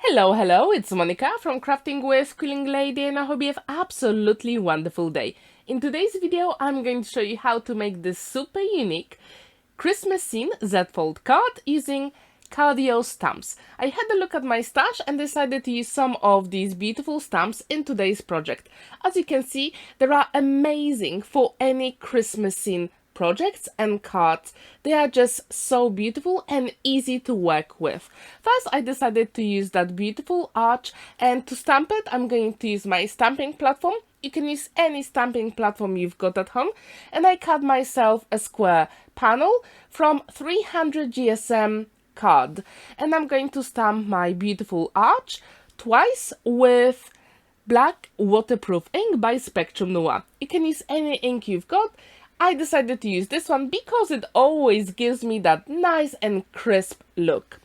Hello, it's Monica from Crafting with Quilling Lady, and I hope you have absolutely wonderful day. In today's video, I'm going to show you how to make this super unique Christmas scene Z-fold card using cardio stamps. I had a look at my stash and decided to use some of these beautiful stamps in today's project. As you can see, they are amazing for any Christmas scene projects and cards. They are just so beautiful and easy to work with. First, I decided to use that beautiful arch, and to stamp it, I'm going to use my stamping platform. You can use any stamping platform you've got at home, and I cut myself a square panel from 300 GSM card, and I'm going to stamp my beautiful arch twice with black waterproof ink by Spectrum Noir. You can use any ink you've got. I decided to use this one because it always gives me that nice and crisp look.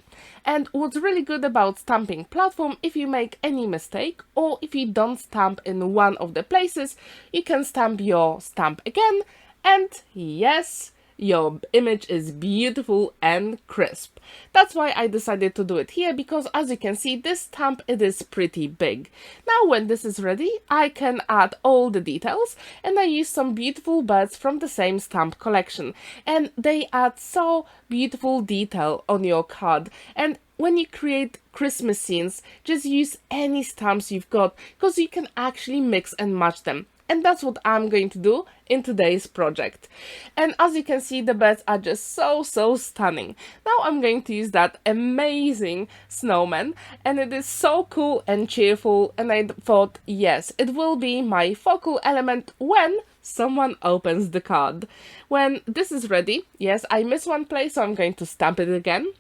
And what's really good about stamping platform, if you make any mistake or if you don't stamp in one of the places, you can stamp your stamp again, and yes, your image is beautiful and crisp. That's why I decided to do it here, because as you can see, this stamp, it is pretty big. Now when this is ready, I can add all the details, and I use some beautiful birds from the same stamp collection, and they add so beautiful detail on your card. And when you create Christmas scenes, just use any stamps you've got, because you can actually mix and match them. And that's what I'm going to do in today's project. And as you can see, the birds are just so stunning. Now I'm going to use that amazing snowman, and it is so cool and cheerful, and I thought, yes, it will be my focal element when someone opens the card. When this is ready, yes, I missed one place, so I'm going to stamp it again.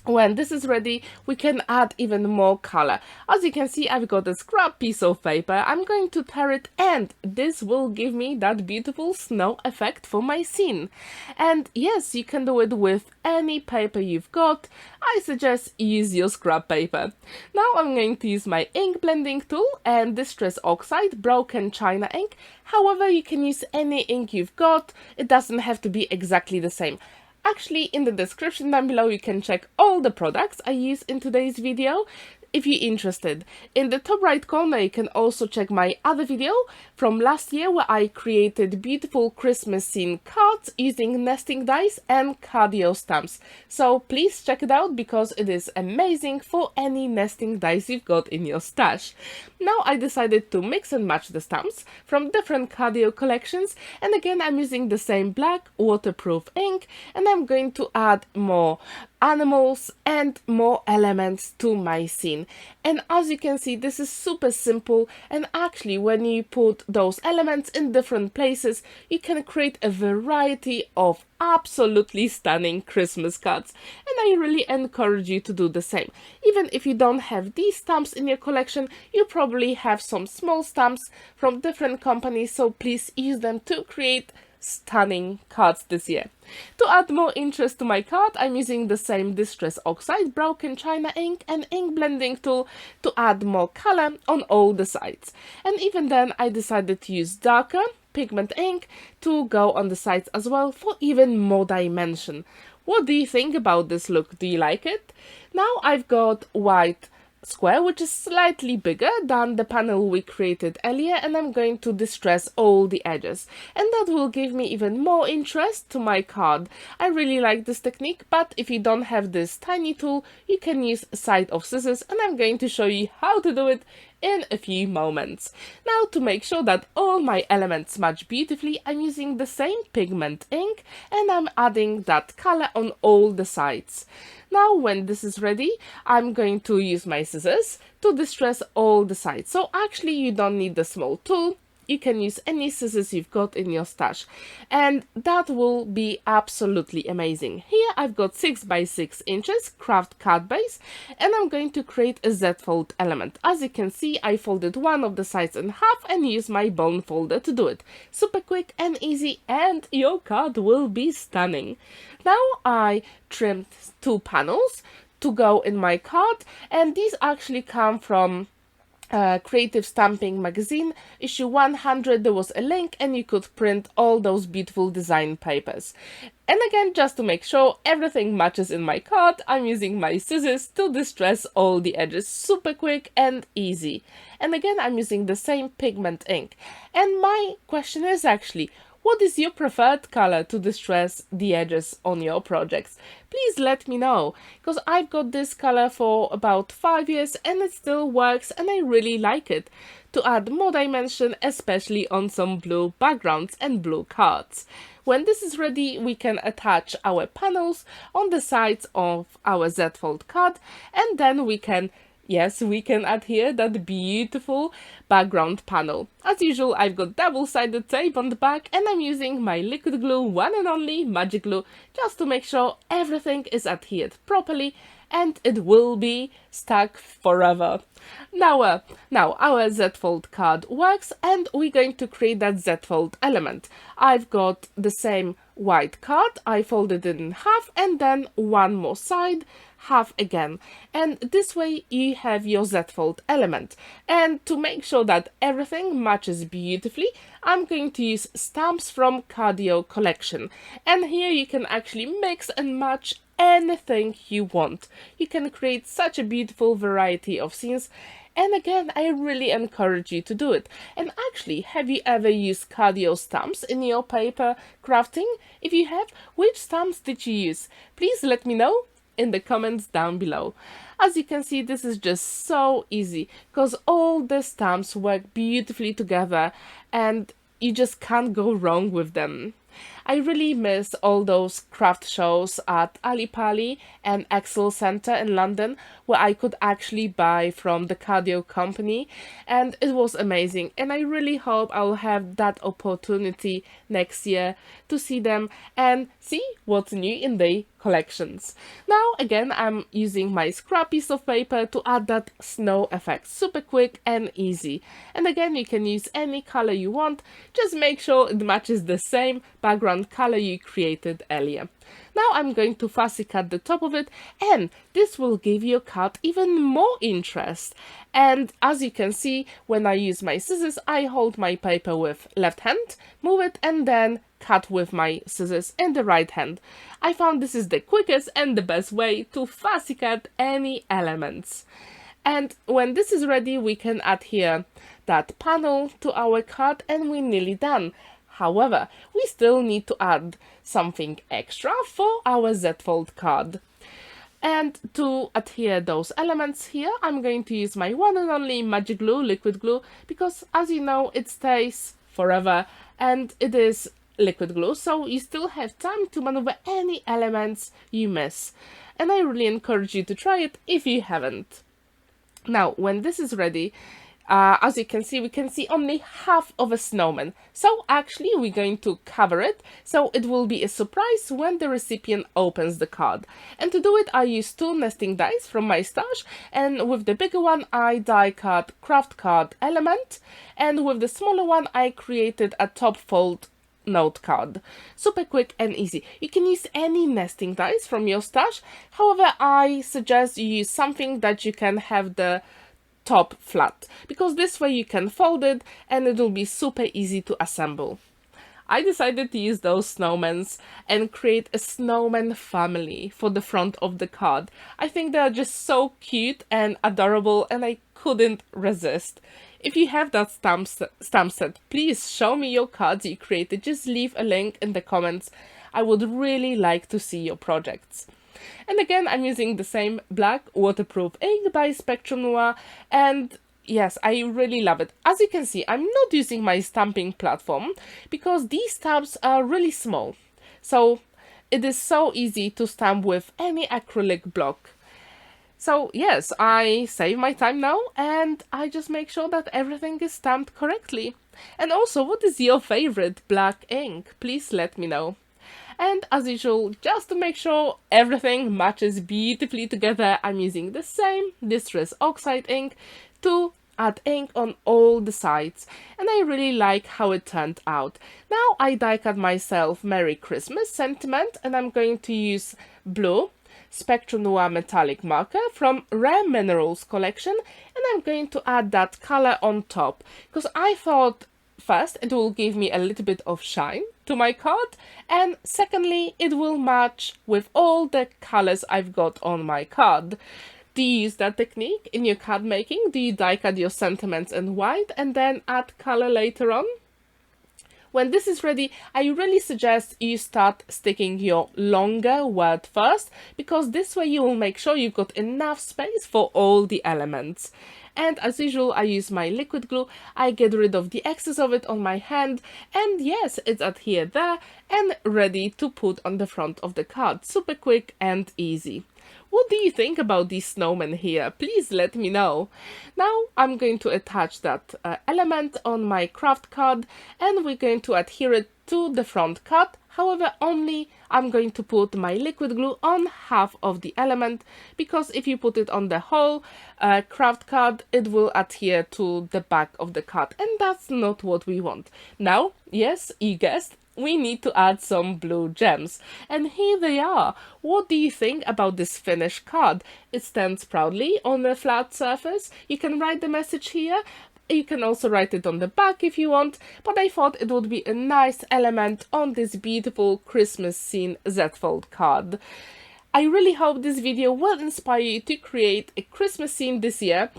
When this is ready, we can add even more color. As you can see, I've got a scrap piece of paper. I'm going to tear it, and this will give me that beautiful snow effect for my scene. And yes, you can do it with any paper you've got. I suggest use your scrap paper. Now I'm going to use my ink blending tool and Distress Oxide broken china ink. However, you can use any ink you've got. It doesn't have to be exactly the same. Actually, in the description down below, you can check all the products I use in today's video if you're interested. In the top right corner, you can also check my other video from last year where I created beautiful Christmas scene cards using nesting dice and cardio stamps. So please check it out, because it is amazing for any nesting dice you've got in your stash. Now I decided to mix and match the stamps from different cardio collections, and again I'm using the same black waterproof ink, and I'm going to add more animals and more elements to my scene. And as you can see, this is super simple, and actually when you put those elements in different places, you can create a variety of absolutely stunning Christmas cards, and I really encourage you to do the same. Even if you don't have these stamps in your collection, you probably have some small stamps from different companies, so please use them to create stunning cards this year. To add more interest to my card, I'm using the same Distress Oxide broken china ink and ink blending tool to add more color on all the sides. And even then, I decided to use darker pigment ink to go on the sides as well for even more dimension. What do you think about this look? Do you like it? Now I've got white square, which is slightly bigger than the panel we created earlier, and I'm going to distress all the edges, and that will give me even more interest to my card. I really like this technique, but if you don't have this tiny tool, you can use a side of scissors, and I'm going to show you how to do it in a few moments. Now, to make sure that all my elements match beautifully, I'm using the same pigment ink, and I'm adding that color on all the sides. Now when this is ready, I'm going to use my scissors to distress all the sides. So actually you don't need the small tool. You can use any scissors you've got in your stash, and that will be absolutely amazing. Here I've got 6 by 6 inches Kraft card base, and I'm going to create a Z-fold element. As you can see, I folded one of the sides in half and used my bone folder to do it. Super quick and easy, and your card will be stunning. Now I trimmed 2 panels to go in my card, and these actually come from Creative Stamping magazine, issue 100, there was a link and you could print all those beautiful design papers. And again, just to make sure everything matches in my card, I'm using my scissors to distress all the edges, super quick and easy. And again, I'm using the same pigment ink. And my question is actually, what is your preferred color to distress the edges on your projects? Please let me know, because I've got this color for about 5 years and it still works and I really like it to add more dimension, especially on some blue backgrounds and blue cards. When this is ready, we can attach our panels on the sides of our Z-fold card, and then we can add here that beautiful background panel. As usual, I've got double-sided tape on the back and I'm using my liquid glue, one and only magic glue, just to make sure everything is adhered properly and it will be stuck forever. Now our Z-fold card works and we're going to create that Z-fold element. I've got the same white card, I folded it in half and then one more side, half again, and this way you have your Z-fold element. And to make sure that everything matches beautifully, I'm going to use stamps from Cardio collection, and here you can actually mix and match anything you want. You can create such a beautiful variety of scenes. And again, I really encourage you to do it. And actually, have you ever used Cardio stamps in your paper crafting? If you have, which stamps did you use? Please let me know in the comments down below. As you can see, this is just so easy because all the stamps work beautifully together and you just can't go wrong with them. I really miss all those craft shows at Ali Pali and Excel Centre in London where I could actually buy from the Cardio company, and it was amazing, and I really hope I'll have that opportunity next year to see them and see what's new in the collections. Now again, I'm using my scrap piece of paper to add that snow effect, super quick and easy. And again, you can use any color you want, just make sure it matches the same background color you created earlier. Now I'm going to fussy cut the top of it, and this will give your card even more interest. And as you can see, when I use my scissors, I hold my paper with left hand, move it, and then cut with my scissors in the right hand. I found this is the quickest and the best way to fussy cut any elements. And when this is ready, we can add here that panel to our card and we're nearly done. However, we still need to add something extra for our Z-fold card. And to adhere those elements here, I'm going to use my one and only magic glue, liquid glue, because as you know, it stays forever and it is liquid glue, so you still have time to maneuver any elements you miss. And I really encourage you to try it if you haven't. Now, when this is ready, as you can see, we can see only half of a snowman. So actually we're going to cover it, so it will be a surprise when the recipient opens the card. And to do it, I use 2 nesting dies from my stash, and with the bigger one I die cut Kraft card element, and with the smaller one I created a top fold note card. Super quick and easy. You can use any nesting dies from your stash, however I suggest you use something that you can have the top flat, because this way you can fold it and it will be super easy to assemble. I decided to use those snowmen and create a snowman family for the front of the card. I think they are just so cute and adorable and I couldn't resist. If you have that stamp set, please show me your cards you created. Just leave a link in the comments. I would really like to see your projects. And again, I'm using the same black waterproof ink by Spectrum Noir, and yes, I really love it. As you can see, I'm not using my stamping platform because these stamps are really small. So it is so easy to stamp with any acrylic block. So yes, I save my time now and I just make sure that everything is stamped correctly. And also, what is your favorite black ink? Please let me know. And as usual, just to make sure everything matches beautifully together, I'm using the same Distress Oxide ink to add ink on all the sides. And I really like how it turned out. Now I die cut myself Merry Christmas sentiment, and I'm going to use blue Spectrum Noir Metallic marker from Rare Minerals collection, and I'm going to add that color on top because I thought first it will give me a little bit of shine to my card, and secondly it will match with all the colors I've got on my card. Do you use that technique in your card making? Do you die cut your sentiments in white and then add color later on? When this is ready, I really suggest you start sticking your longer word first, because this way you will make sure you've got enough space for all the elements. And as usual, I use my liquid glue. I get rid of the excess of it on my hand, and yes, it's adhered there and ready to put on the front of the card. Super quick and easy. What do you think about these snowmen here? Please let me know. Now I'm going to attach that element on my Kraft card, and we're going to adhere it to the front card. However, only I'm going to put my liquid glue on half of the element, because if you put it on the whole Kraft card, it will adhere to the back of the card, and that's not what we want. Now, yes, you guessed, we need to add some blue gems. And here they are. What do you think about this finished card? It stands proudly on a flat surface. You can write the message here. You can also write it on the back if you want, but I thought it would be a nice element on this beautiful Christmas scene Z-fold card. I really hope this video will inspire you to create a Christmas scene this year.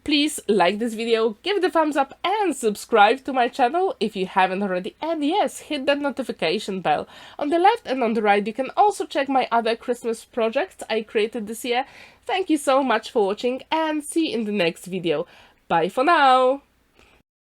Please like this video, give it a thumbs up and subscribe to my channel if you haven't already, and yes, hit that notification bell. On the left and on the right you can also check my other Christmas projects I created this year. Thank you so much for watching and see you in the next video. Bye for now!